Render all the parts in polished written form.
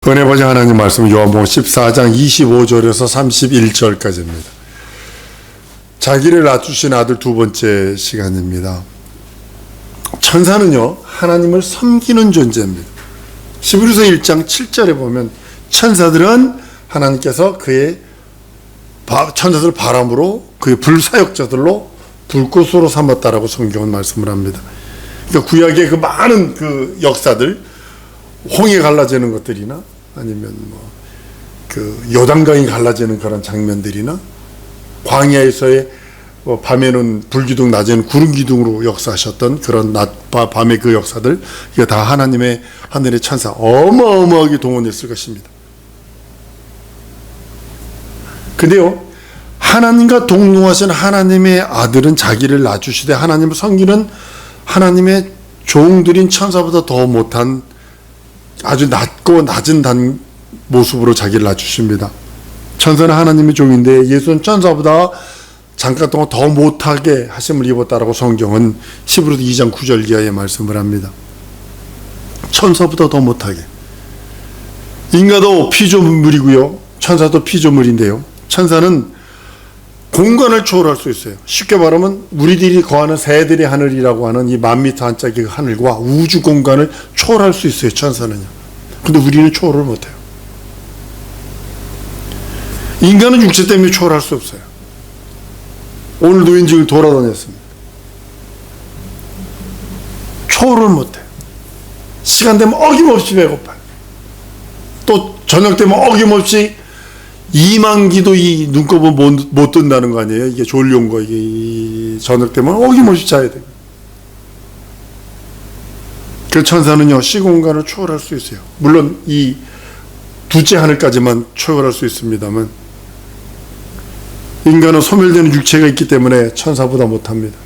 은혜 보좌 하나님 말씀 요한복음 14장 25절에서 31절까지입니다. 자기를 낮추신 아들 두 번째 시간입니다. 천사는요 하나님을 섬기는 존재입니다. 히브리서 1장 7절에 보면 천사들은 하나님께서 천사들 바람으로 그의 불사역자들로 불꽃으로 삼았다라고 성경은 말씀을 합니다. 그러니까 구약의 그 많은 그 역사들, 홍해 갈라지는 것들이나 아니면 그 요단강이 갈라지는 그런 장면들이나 광야에서의 밤에는 불기둥 낮에는 구름기둥으로 역사하셨던 그런 밤의 그 역사들, 이게 다 하나님의 하늘의 천사 어마어마하게 동원했을 것입니다. 근데요 하나님과 동등하신 하나님의 아들은 자기를 낮추시되 하나님을 섬기는 하나님의 종들인 천사보다 더 못한 아주 낮고 낮은 모습으로 자기를 낮추십니다. 천사는 하나님의 종인데 예수는 천사보다 잠깐 동안 더 못하게 하심을 입었다라고 성경은 히브리서 2장 9절 이하에 말씀을 합니다. 천사보다 더 못하게. 인간도 피조물이고요 천사도 피조물인데요, 천사는 공간을 초월할 수 있어요. 쉽게 말하면 우리들이 거하는 새들의 하늘이라고 하는 이 10,000m 한짝의 하늘과 우주 공간을 초월할 수 있어요, 천사는요. 근데 우리는 초월을 못해요. 인간은 육체 때문에 초월할 수 없어요. 오늘도 인증을 돌아다녔습니다. 초월을 못해요. 시간 되면 어김없이 배고파요. 또 저녁 되면 어김없이 2만 기도 이 눈곱은 못 뜬다는 거 아니에요? 이게 졸려온 거, 이게 저녁 되면 어김없이 자야 돼요. 그 천사는요 시공간을 초월할 수 있어요. 물론 이 둘째 하늘까지만 초월할 수 있습니다만 인간은 소멸되는 육체가 있기 때문에 천사보다 못합니다.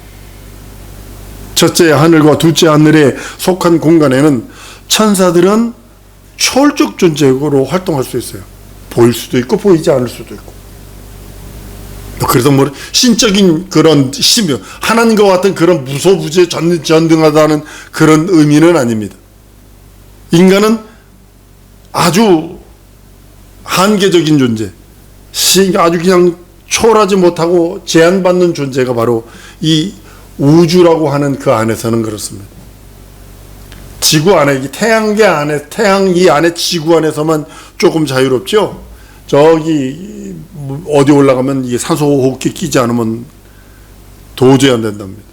첫째 하늘과 둘째 하늘에 속한 공간에는 천사들은 초월적 존재로 활동할 수 있어요. 보일 수도 있고 보이지 않을 수도 있고. 그래서 뭐 신적인 그런 힘이 하나님과 같은 그런 무소부재 전등하다는 그런 의미는 아닙니다. 인간은 아주 한계적인 존재, 아주 그냥 초월하지 못하고 제한받는 존재가 바로 이 우주라고 하는 그 안에서는 그렇습니다. 지구 안에, 태양계 안에, 태양 이 안에 지구 안에서만 조금 자유롭죠. 저기 어디 올라가면 이게 산소 호흡기 끼지 않으면 도저히 안 된답니다.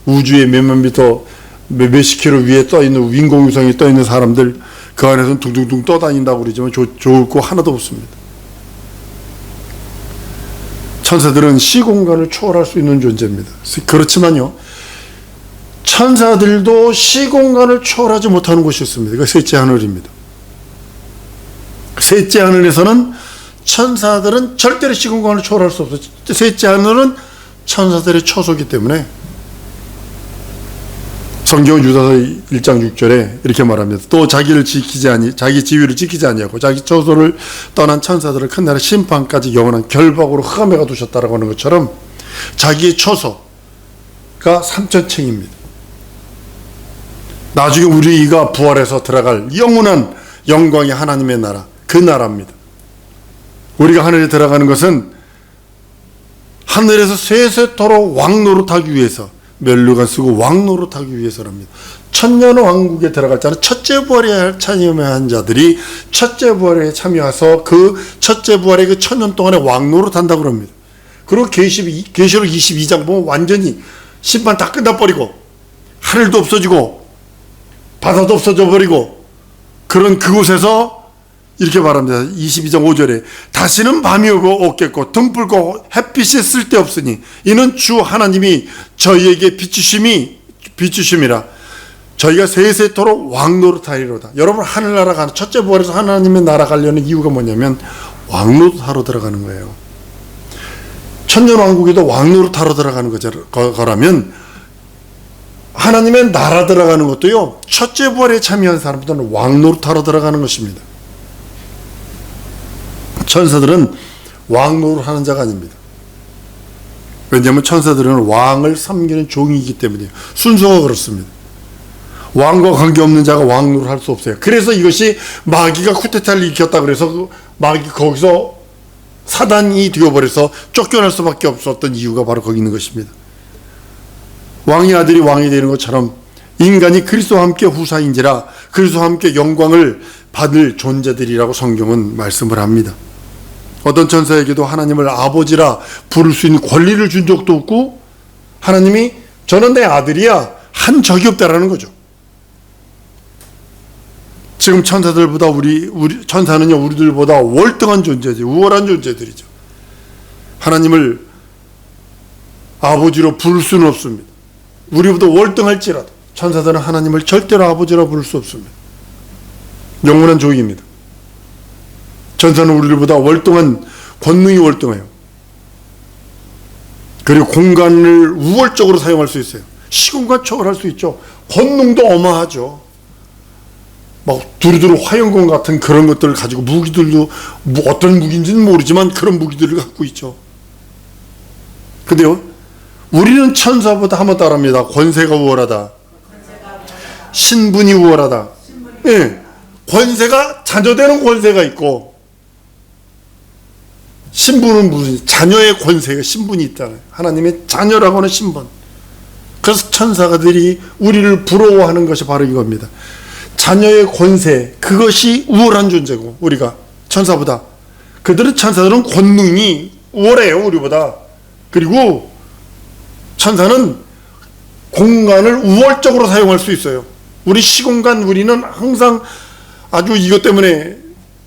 우주에 몇몇 미터, 몇십 킬로 위에 떠 있는 인공위성이 떠 있는 사람들 그 안에서는 둥둥둥 떠다닌다고 그러지만 좋을 거 하나도 없습니다. 천사들은 시공간을 초월할 수 있는 존재입니다. 그렇지만요 천사들도 시공간을 초월하지 못하는 곳이 있습니다. 그게 셋째 하늘입니다. 셋째 하늘에서는 천사들은 절대로 시공간을 초월할 수 없어요. 셋째 하늘은 천사들의 처소이기 때문에 성경 유다서 1장 6절에 이렇게 말합니다. 또 자기 지위를 지키지 아니하고 자기 처소를 떠난 천사들을 큰 날의 심판까지 영원한 결박으로 흑암에 두셨다라고 하는 것처럼 자기의 처소가 삼천층입니다. 나중에 우리가 부활해서 들어갈 영원한 영광의 하나님의 나라, 그 나라입니다. 우리가 하늘에 들어가는 것은 하늘에서 세세토록 왕노릇하기 위해서, 멸류관 쓰고 왕노릇하기 위해서랍니다. 천년왕국에 들어갈 자는 첫째 부활에 참여한 자들이 첫째 부활에 참여해서 그 첫째 부활의 그 천년 동안에 왕노릇한다고 합니다. 그리고 계시록 22장 보면 완전히 심판 다 끝나버리고 하늘도 없어지고 바다도 없어져 버리고 그런 그곳에서 이렇게 말합니다. 22장 5절에 다시는 밤이 오고 없겠고 등불고 햇빛이 쓸데없으니 이는 주 하나님이 저희에게 비추심이라 저희가 세세토록 왕노릇하리로다. 여러분 하늘나라 가는 첫째 부활에서 하나님의 나라 가려는 이유가 뭐냐면 왕노릇하러 들어가는 거예요. 천년왕국에도 왕노릇하러 들어가는 거라면 하나님의 나라 들어가는 것도요 첫째 부활에 참여한 사람들은 왕노릇하러 들어가는 것입니다. 천사들은 왕노릇하는 자가 아닙니다. 왜냐하면 천사들은 왕을 섬기는 종이기 때문이에요. 순서가 그렇습니다. 왕과 관계없는 자가 왕노를 할 수 없어요. 그래서 이것이 마귀가 쿠데타를 일으켰다 그래서 그 마귀 거기서 사단이 되어버려서 쫓겨날 수밖에 없었던 이유가 바로 거기 있는 것입니다. 왕의 아들이 왕이 되는 것처럼 인간이 그리스도와 함께 후사인지라 그리스도와 함께 영광을 받을 존재들이라고 성경은 말씀을 합니다. 어떤 천사에게도 하나님을 아버지라 부를 수 있는 권리를 준 적도 없고 하나님이 저는 내 아들이야 한 적이 없다라는 거죠. 지금 천사들보다 천사는요 우리들보다 월등한 존재지, 우월한 존재들이죠. 하나님을 아버지로 부를 수는 없습니다. 우리보다 월등할지라도 천사들은 하나님을 절대로 아버지라 부를 수 없습니다. 영원한 조이입니다. 천사는 우리들보다 월등한 권능이 월등해요. 그리고 공간을 우월적으로 사용할 수 있어요. 시공간 초월할 수 있죠. 권능도 어마하죠. 막 두루두루 화염검 같은 그런 것들을 가지고 무기들도 어떤 무기인지는 모르지만 그런 무기들을 갖고 있죠. 근데요 우리는 천사보다 한번 따라합니다. 권세가 우월하다. 신분이 우월하다. 예, 권세가 자녀되는 권세가 있고 신분은 무슨 자녀의 권세가 신분이 있잖아요. 하나님의 자녀라고 하는 신분. 그래서 천사들이 우리를 부러워하는 것이 바로 이겁니다. 자녀의 권세, 그것이 우월한 존재고 우리가 천사보다 천사들은 권능이 우월해요 우리보다. 그리고 천사는 공간을 우월적으로 사용할 수 있어요. 우리 시공간 우리는 항상 아주 이것 때문에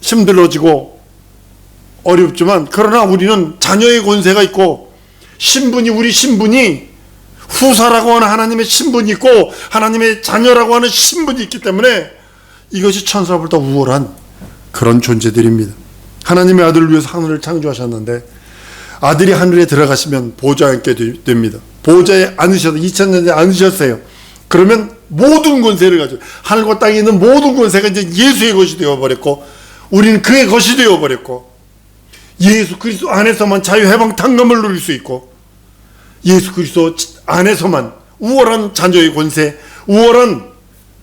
힘들어지고 어렵지만 그러나 우리는 자녀의 권세가 있고 우리 신분이 후사라고 하는 하나님의 신분이 있고 하나님의 자녀라고 하는 신분이 있기 때문에 이것이 천사보다 우월한 그런 존재들입니다. 하나님의 아들을 위해서 하늘을 창조하셨는데 아들이 하늘에 들어가시면 보좌에 앉게 됩니다. 보좌에 앉으셔서 2000년에 앉으셨어요. 그러면 모든 권세를 가지고 하늘과 땅에 있는 모든 권세가 이제 예수의 것이 되어버렸고 우리는 그의 것이 되어버렸고 예수 그리스도 안에서만 자유해방 탕감을 누릴 수 있고 예수 그리스도 안에서만 우월한 자녀의 권세, 우월한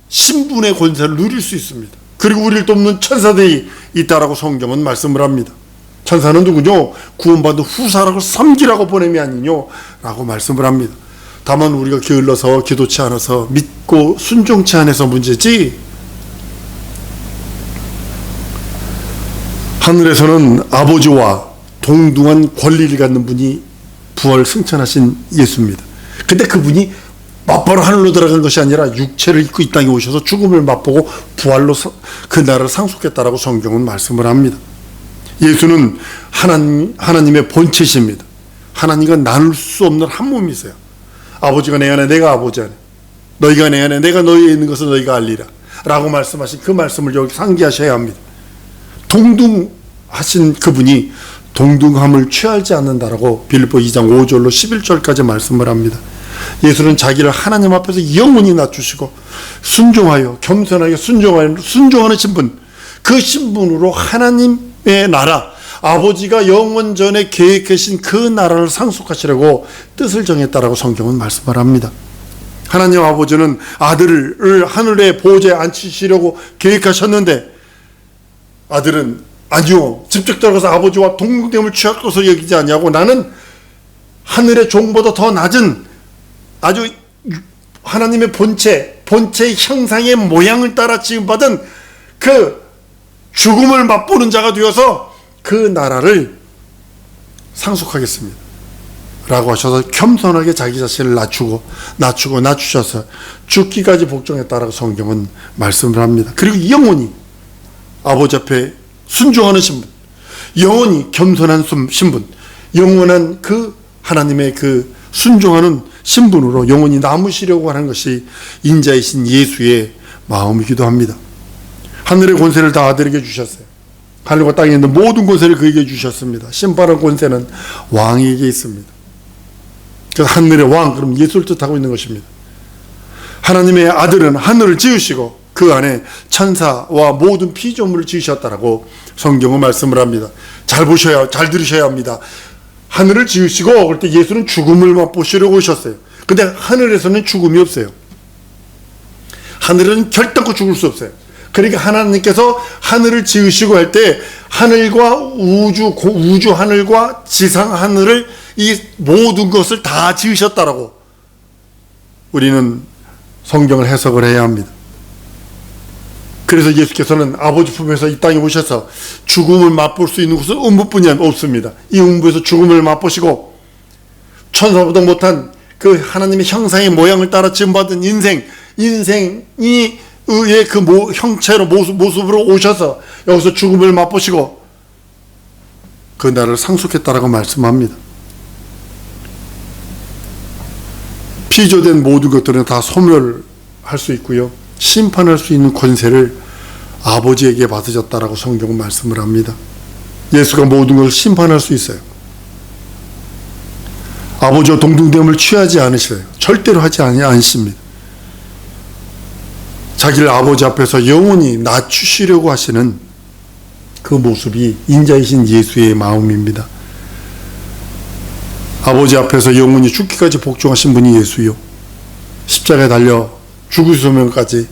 신분의 권세를 누릴 수 있습니다. 그리고 우리를 돕는 천사들이 있다라고 성경은 말씀을 합니다. 천사는 누구뇨? 구원받은 후사라고 섬기라고 보냄이 아니뇨? 라고 말씀을 합니다. 다만 우리가 게을러서 기도치 않아서 믿고 순종치 않아서 문제지 하늘에서는 아버지와 동등한 권리를 갖는 분이 부활 승천하신 예수입니다. 근데 그분이 맞바로 하늘로 들어간 것이 아니라 육체를 입고 이 땅에 오셔서 죽음을 맛보고 부활로 그 나라를 상속했다라고 성경은 말씀을 합니다. 예수는 하나님의 본체십니다. 하나님과 나눌 수 없는 한 몸이세요. 아버지가 내 안에 내가 아버지 안에 너희가 내 안에 내가 너희에 있는 것을 너희가 알리라 라고 말씀하신 그 말씀을 여기 상기하셔야 합니다. 동등하신 그분이 동등함을 취하지 않는다라고 빌립보 2장 5절로 11절까지 말씀을 합니다. 예수는 자기를 하나님 앞에서 영원히 낮추시고 순종하여 겸손하게 순종하는 신분, 그 신분으로 하나님의 나라, 아버지가 영원 전에 계획하신 그 나라를 상속하시려고 뜻을 정했다라고 성경은 말씀을 합니다. 하나님 아버지는 아들을 하늘의 보좌에 앉히시려고 계획하셨는데 아들은 아니요, 직접 들어가서 아버지와 동등됨을 취할 것을 여기지 않냐고 나는 하늘의 종보다 더 낮은 아주 하나님의 본체 형상의 모양을 따라 지음받은 그 죽음을 맛보는 자가 되어서 그 나라를 상속하겠습니다 라고 하셔서 겸손하게 자기 자신을 낮추셔서 죽기까지 복종했다라고 성경은 말씀을 합니다. 그리고 영원히 아버지 앞에 순종하는 신분, 영원히 겸손한 신분, 영원한 그 하나님의 그 순종하는 신분으로 영원히 남으시려고 하는 것이 인자이신 예수의 마음이기도 합니다. 하늘의 권세를 다 아들에게 주셨어요. 하늘과 땅에 있는 모든 권세를 그에게 주셨습니다. 심판의 권세는 왕에게 있습니다. 그래서 하늘의 왕, 그럼 예수를 뜻하고 있는 것입니다. 하나님의 아들은 하늘을 지으시고 그 안에 천사와 모든 피조물을 지으셨다라고 성경은 말씀을 합니다. 잘 들으셔야 합니다. 하늘을 지으시고 그럴 때 예수는 죽음을 맛보시려고 오셨어요. 근데 하늘에서는 죽음이 없어요. 하늘은 결단코 죽을 수 없어요. 그러니까 하나님께서 하늘을 지으시고 할 때 하늘과 우주 하늘과 지상 하늘을 이 모든 것을 다 지으셨다라고 우리는 성경을 해석을 해야 합니다. 그래서 예수께서는 아버지 품에서 이 땅에 오셔서 죽음을 맛볼 수 있는 곳은 음부뿐이 없습니다. 이 음부에서 죽음을 맛보시고 천사보다 못한 그 하나님의 형상의 모양을 따라 지음받은 인생이 의의 그 형체로 모습으로 오셔서 여기서 죽음을 맛보시고 그 나를 상속했다라고 말씀합니다. 피조된 모든 것들은 다 소멸할 수 있고요, 심판할 수 있는 권세를 아버지에게 받으셨다라고 성경은 말씀을 합니다. 예수가 모든 것을 심판할 수 있어요. 아버지와 동등됨을 취하지 않으셔요. 절대로 하지 않습니다. 자기를 아버지 앞에서 영원히 낮추시려고 하시는 그 모습이 인자이신 예수의 마음입니다. 아버지 앞에서 영원히 죽기까지 복종하신 분이 예수요, 십자가에 달려 죽으시면까지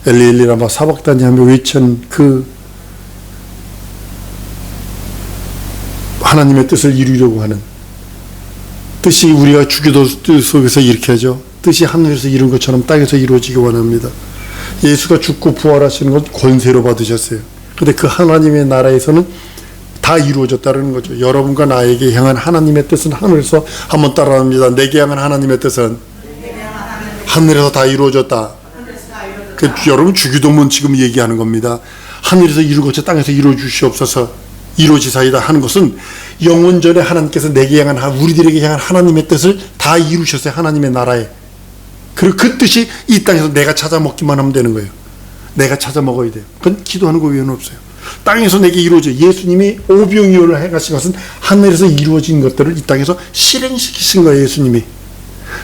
엘리 라마 사박다니 하며 외친 그 하나님의 뜻을 이루려고 하는 뜻이 우리가 주기도 속에서 이렇게 하죠. 뜻이 하늘에서 이룬 것처럼 땅에서 이루어지기 원합니다. 예수가 죽고 부활하시는 건 권세로 받으셨어요. 그런데 그 하나님의 나라에서는 다 이루어졌다는 거죠. 여러분과 나에게 향한 하나님의 뜻은 하늘에서 한번 따라합니다. 내게 향한 하나님의 뜻은 하늘에서 다 이루어졌다. 여러분 주기도문 지금 얘기하는 겁니다. 하늘에서 이루고자 땅에서 이루어 주시옵소서, 이루어지사이다 하는 것은 영원전에 하나님께서 내게 향한, 우리들에게 향한 하나님의 뜻을 다 이루셨어요. 하나님의 나라에. 그리고 그 뜻이 이 땅에서 내가 찾아 먹기만 하면 되는 거예요. 내가 찾아 먹어야 돼요. 그건 기도하는 거 외에는 없어요. 땅에서 내게 이루어져, 예수님이 오병이어를 해가신 것은 하늘에서 이루어진 것들을 이 땅에서 실행시키신 거예요. 예수님이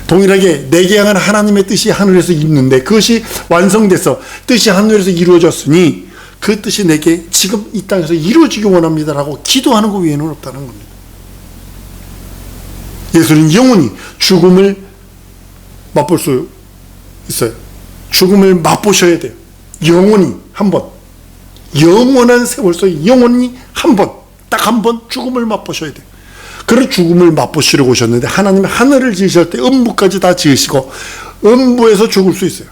동일하게 내게 향한 하나님의 뜻이 하늘에서 있는데 그것이 완성돼서 뜻이 하늘에서 이루어졌으니 그 뜻이 내게 지금 이 땅에서 이루어지기 원합니다라고 기도하는 것 외에는 없다는 겁니다. 예수는 영원히 죽음을 맛볼 수 있어요. 죽음을 맛보셔야 돼요. 영원히 한번, 영원한 세월 속에 영원히 한번, 딱 한 번 죽음을 맛보셔야 돼요. 그런 죽음을 맛보시려고 오셨는데 하나님이 하늘을 지으실 때 음부까지 다 지으시고 음부에서 죽을 수 있어요.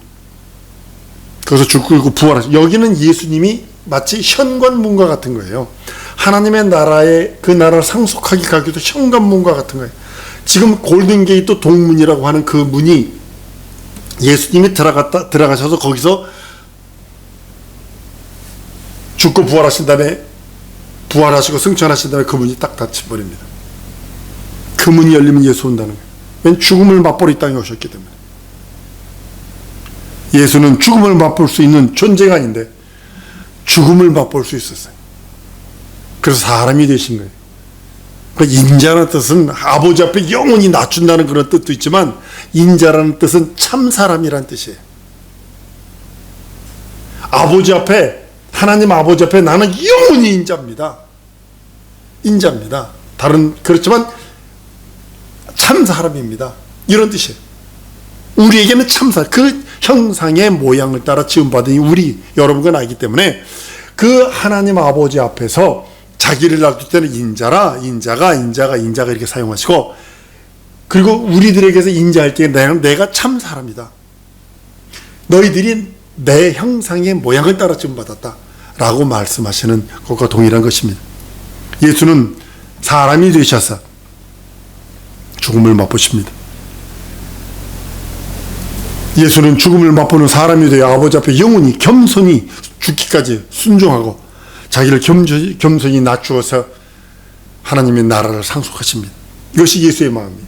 그래서 죽고 부활하시고, 여기는 예수님이 마치 현관문과 같은 거예요. 하나님의 나라에 그 나라를 상속하기 가기도 현관문과 같은 거예요. 지금 골든게이트 동문이라고 하는 그 문이 예수님이 들어가셔서 거기서 죽고 부활하신 다음에 부활하시고 승천하신 다음에 그 문이 딱 닫혀버립니다. 그 문이 열리면 예수 온다는 거예요. 왜냐하면 죽음을 맛보러 이 땅에 오셨기 때문에. 예수는 죽음을 맛볼 수 있는 존재가 아닌데 죽음을 맛볼 수 있었어요. 그래서 사람이 되신 거예요. 그 인자라는 뜻은 아버지 앞에 영원히 낮춘다는 그런 뜻도 있지만 인자라는 뜻은 참 사람이라는 뜻이에요. 아버지 앞에, 하나님 아버지 앞에 나는 영원히 인자입니다. 인자입니다. 그렇지만 참 사람입니다. 이런 뜻이에요. 우리에게는 참 사람, 그 형상의 모양을 따라 지음받은 우리, 여러분과 나이기 때문에 그 하나님 아버지 앞에서 자기를 놔둘 때는 인자가 이렇게 사용하시고, 그리고 우리들에게서 인자할 때 내가 참 사람이다. 너희들이 내 형상의 모양을 따라 지음받았다 라고 말씀하시는 것과 동일한 것입니다. 예수는 사람이 되셔서 죽음을 맛보십니다. 예수는 죽음을 맛보는 사람이 되어 아버지 앞에 영원히 겸손히 죽기까지 순종하고 자기를 겸손히 낮추어서 하나님의 나라를 상속하십니다. 이것이 예수의 마음이에요.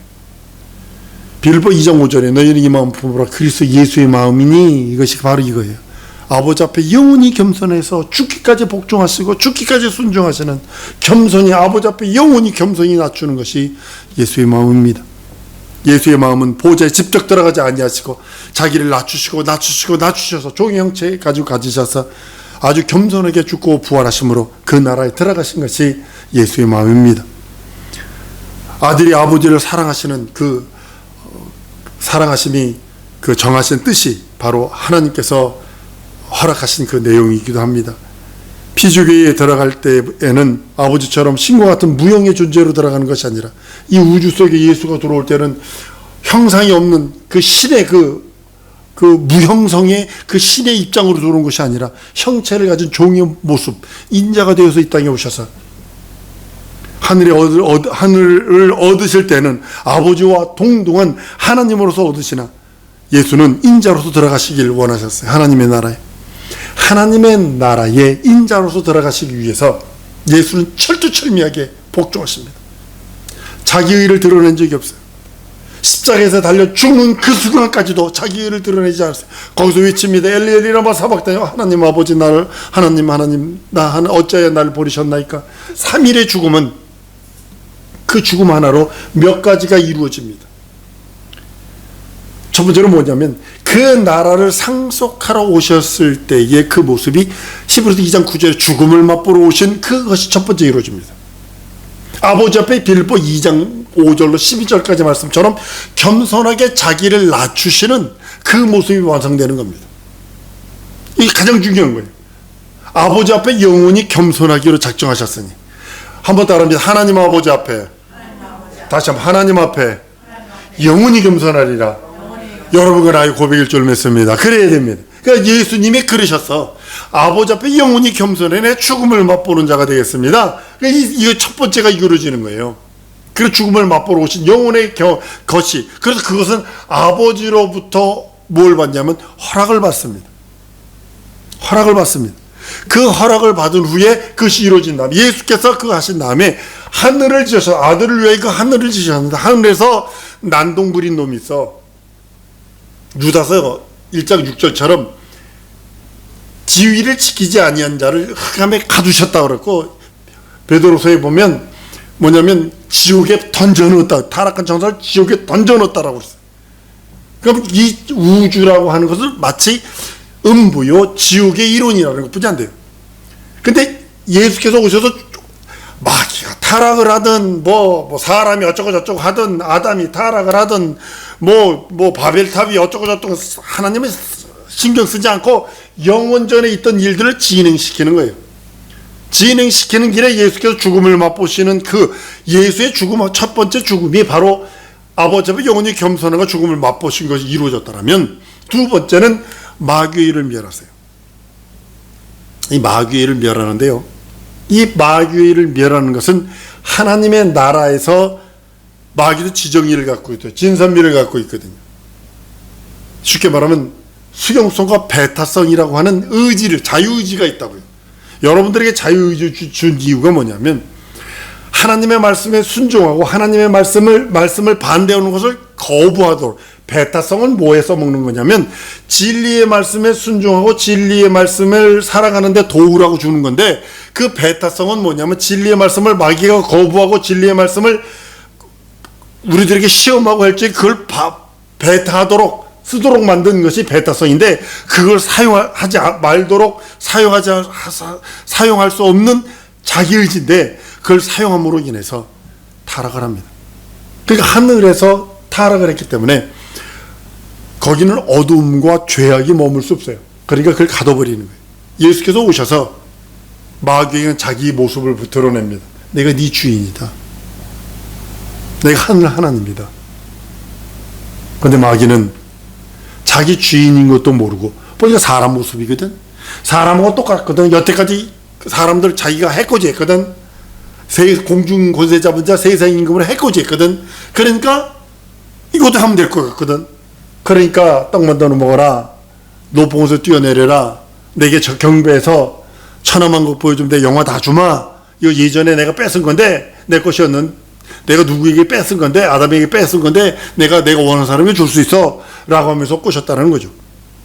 빌보 2장 5절에 너희는 이 마음 품으라 그리스도 예수의 마음이니, 이것이 바로 이거예요. 아버지 앞에 영원히 겸손해서 죽기까지 복종하시고 죽기까지 순종하시는, 겸손히 아버지 앞에 영원히 겸손히 낮추는 것이 예수의 마음입니다. 예수의 마음은 보좌에 직접 들어가지 아니하시고 자기를 낮추셔서 종의 형체 가지고 가지셔서 아주 겸손하게 죽고 부활하심으로 그 나라에 들어가신 것이 예수의 마음입니다. 아들이 아버지를 사랑하시는 그 사랑하심이, 그 정하신 뜻이 바로 하나님께서 허락하신 그 내용이기도 합니다. 피조계에 들어갈 때에는 아버지처럼 신과 같은 무형의 존재로 들어가는 것이 아니라 이 우주 속에 예수가 들어올 때는 형상이 없는 그 신의 그 무형성의 그 신의 입장으로 들어온 것이 아니라 형체를 가진 종의 모습, 인자가 되어서 이 땅에 오셔서 하늘을 얻으실 때는 아버지와 동등한 하나님으로서 얻으시나 예수는 인자로서 들어가시길 원하셨어요. 하나님의 나라에 인자로서 들어가시기 위해서 예수는 철두철미하게 복종하십니다. 자기 의를 드러낸 적이 없어요. 십자가에서 달려 죽는 그 순간까지도 자기 의를 드러내지 않았어요. 거기서 외칩니다. 엘리 엘리 라마 사박다니, 하나님 아버지 나를 하나님 나 어찌하여 나를 버리셨나이까. 3일의 죽음은 그 죽음 하나로 몇 가지가 이루어집니다. 첫 번째로 뭐냐면 그 나라를 상속하러 오셨을 때의 그 모습이 히브리서 2장 9절에 죽음을 맛보러 오신 그것이 첫 번째 이루어집니다. 아버지 앞에 빌립보 2장 5절로 12절까지 말씀처럼 겸손하게 자기를 낮추시는 그 모습이 완성되는 겁니다. 이게 가장 중요한 거예요. 아버지 앞에 영원히 겸손하기로 작정하셨으니. 한번 따라합니다. 하나님 아버지 앞에, 다시 한번 하나님 앞에 영원히 겸손하리라. 여러분과 나의 고백일 줄 믿습니다. 그래야 됩니다. 그러니까 예수님이 그러셔서 아버지 앞에 영원히 겸손해 내 죽음을 맛보는 자가 되겠습니다. 이거 첫 번째가 이루어지는 거예요. 그 죽음을 맛보러 오신 영혼의 것이, 그래서 그것은 아버지로부터 뭘 받냐면 허락을 받습니다. 허락을 받습니다. 그 허락을 받은 후에 그것이 이루어진 다음에 예수께서 그거 하신 다음에 하늘을 지으셔서 아들을 위해 그 하늘을 지으셨는데 하늘에서 난동 부린 놈이 있어. 유다서 1장 6절처럼 지위를 지키지 아니한 자를 흑암에 가두셨다 그랬고, 베드로서에 보면 뭐냐면 지옥에 던져넣었다, 타락한 천사를 지옥에 던져넣었다라고 그랬어요. 그럼 이 우주라고 하는 것을 마치 음부요 지옥의 이론이라는 것뿐이 안 돼요. 근데 예수께서 오셔서 마귀가 타락을 하든 뭐 사람이 어쩌고 저쩌고 하든 아담이 타락을 하든 뭐 바벨탑이 어쩌고 저쩌고 하나님은 신경 쓰지 않고 영원전에 있던 일들을 진행시키는 거예요. 진행시키는 길에 예수께서 죽음을 맛보시는 그 예수의 죽음, 첫 번째 죽음이 바로 아버지 앞에 영원히 겸손한가 죽음을 맛보신 것이 이루어졌다면, 두 번째는 마귀의 일을 멸하세요. 이 마귀의 일을 멸하는데요, 이 마귀의 일을 멸하는 것은 하나님의 나라에서 마귀도 지정의를 갖고 있어요. 진선미를 갖고 있거든요. 쉽게 말하면 수용성과 배타성이라고 하는 의지를, 자유의지가 있다고요. 여러분들에게 자유의지 준 이유가 뭐냐면 하나님의 말씀에 순종하고 하나님의 말씀을 반대하는 것을 거부하도록. 배타성은 뭐에 써먹는 거냐면 진리의 말씀에 순종하고 진리의 말씀을 살아가는데 도우라고 주는 건데, 그 배타성은 뭐냐면 진리의 말씀을 마귀가 거부하고 진리의 말씀을 우리들에게 시험하고 할 때 그걸 배타하도록 쓰도록 만든 것이 배타성인데, 그걸 사용하지 말도록 사용할 수 없는 자기의지인데 그걸 사용함으로 인해서 타락을 합니다. 그러니까 하늘에서 타락을 했기 때문에 거기는 어둠과 죄악이 머물 수 없어요. 그러니까 그걸 가둬버리는 거예요. 예수께서 오셔서 마귀에게는 자기 모습을 드러냅니다. 내가 네 주인이다. 내가 하늘 하나님이다. 그런데 마귀는 자기 주인인 것도 모르고, 보니까 사람 모습이거든. 사람하고 똑같거든. 여태까지 사람들 자기가 해코지했거든. 공중 권세 잡은 자 세상 임금을 해코지했거든. 그러니까 이것도 하면 될 것 같거든. 그러니까 떡만 더 먹어라, 높은 곳에 뛰어내려라, 내게 경배해서 천하만 것 보여주면 내 영화 다 주마. 이거 예전에 내가 뺏은 건데, 내 것이었는, 내가 누구에게 뺏은 건데, 아담에게 뺏은 건데 내가 원하는 사람에게 줄 수 있어 라고 하면서 꼬셨다는 거죠.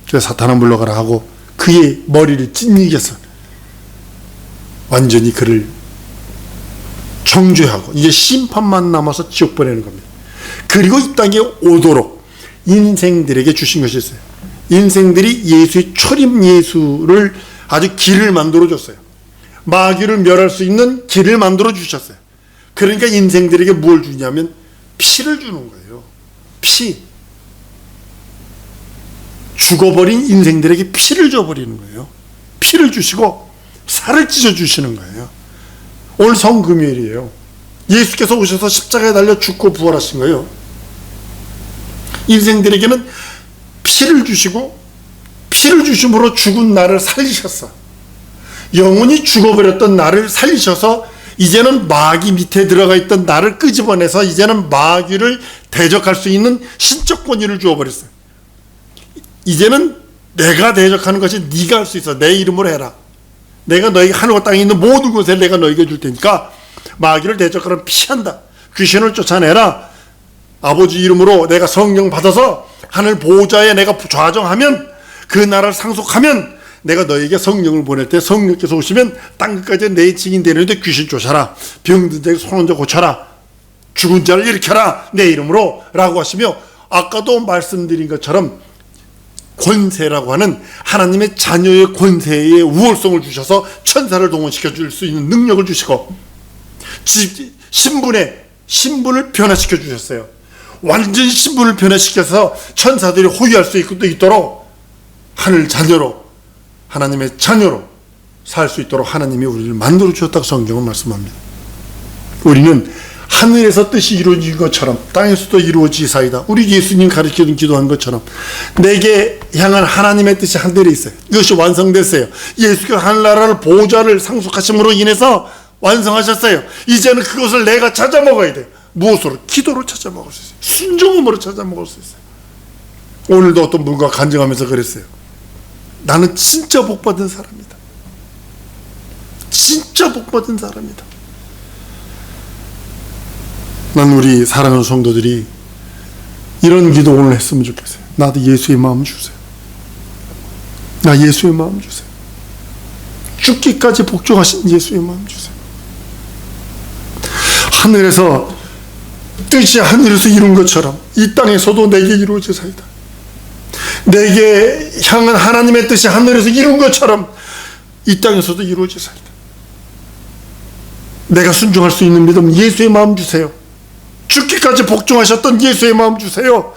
그래서 사탄아 물러가라 하고 그의 머리를 찢기겠어. 완전히 그를 정죄하고 이제 심판만 남아서 지옥 보내는 겁니다. 그리고 이 땅에 오도록 인생들에게 주신 것이 있어요. 인생들이 예수의 초림 예수를 아주 길을 만들어 줬어요. 마귀를 멸할 수 있는 길을 만들어 주셨어요. 그러니까 인생들에게 뭘 주냐면 피를 주는 거예요. 피. 죽어버린 인생들에게 피를 줘버리는 거예요. 피를 주시고 살을 찢어주시는 거예요. 오늘 성금요일이에요. 예수께서 오셔서 십자가에 달려 죽고 부활하신 거예요. 인생들에게는 피를 주시고 피를 주심으로 죽은 나를 살리셨어. 영원히 죽어버렸던 나를 살리셔서 이제는 마귀 밑에 들어가 있던 나를 끄집어내서 이제는 마귀를 대적할 수 있는 신적 권위를 주어버렸어요. 이제는 내가 대적하는 것이 네가 할 수 있어. 내 이름으로 해라. 내가 너에게 하늘과 땅에 있는 모든 것을 내가 너에게 줄 테니까 마귀를 대적하면 피한다. 귀신을 쫓아내라. 아버지 이름으로 내가 성령 받아서 하늘 보호자에 내가 좌정하면 그 나라를 상속하면 내가 너에게 성령을 보낼 때 성령께서 오시면 땅끝까지 내 증인 되는데 귀신 쫓아라. 병든 자에게 손 얹어 고쳐라. 죽은 자를 일으켜라. 내 이름으로 라고 하시며 아까도 말씀드린 것처럼 권세라고 하는 하나님의 자녀의 권세의 우월성을 주셔서 천사를 동원시켜 줄 수 있는 능력을 주시고 신분을 변화시켜 주셨어요. 완전히 신분을 변화시켜서 천사들이 호위할 수 있도록 하늘 자녀로 하나님의 자녀로 살 수 있도록 하나님이 우리를 만들어 주셨다고 성경은 말씀합니다. 우리는 하늘에서 뜻이 이루어진 것처럼 땅에서도 이루어지사이다. 우리 예수님 가르치던 기도한 것처럼 내게 향한 하나님의 뜻이 하늘에 있어요. 이것이 완성됐어요. 예수께서 하늘나라를 보호자를 상속하심으로 인해서 완성하셨어요. 이제는 그것을 내가 찾아 먹어야 돼요. 무엇으로? 기도로 찾아 먹을 수 있어요. 순종음으로 찾아 먹을 수 있어요. 오늘도 어떤 분과 간증하면서 그랬어요. 나는 진짜 복받은 사람이다. 진짜 복받은 사람이다. 난 우리 사랑하는 성도들이 이런 기도 오늘 했으면 좋겠어요. 나도 예수의 마음 주세요. 나 예수의 마음 주세요. 죽기까지 복종하신 예수의 마음 주세요. 하늘에서 뜻이 하늘에서 이룬 것처럼 이 땅에서도 내게 이루어지사이다. 내게 향한 하나님의 뜻이 하늘에서 이룬 것처럼 이 땅에서도 이루어지사이다. 내가 순종할 수 있는 믿음 예수의 마음 주세요. 죽기까지 복종하셨던 예수의 마음 주세요.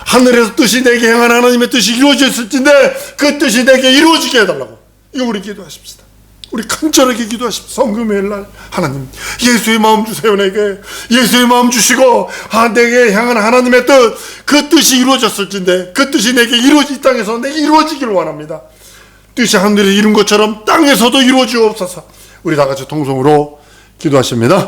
하늘에서 뜻이 내게 향한 하나님의 뜻이 이루어졌을진데 그 뜻이 내게 이루어지게 해달라고. 이거 우리 기도하십시다. 우리 간절하게 기도하십시다. 성금요일날 하나님 예수의 마음 주세요. 내게 예수의 마음 주시고 내게 향한 하나님의 뜻, 그 뜻이 이루어졌을진데 그 뜻이 내게 이 땅에서 내게 이루어지기를 원합니다. 뜻이 하늘에 이룬 것처럼 땅에서도 이루어지옵소서. 우리 다같이 통성으로 기도하십니다.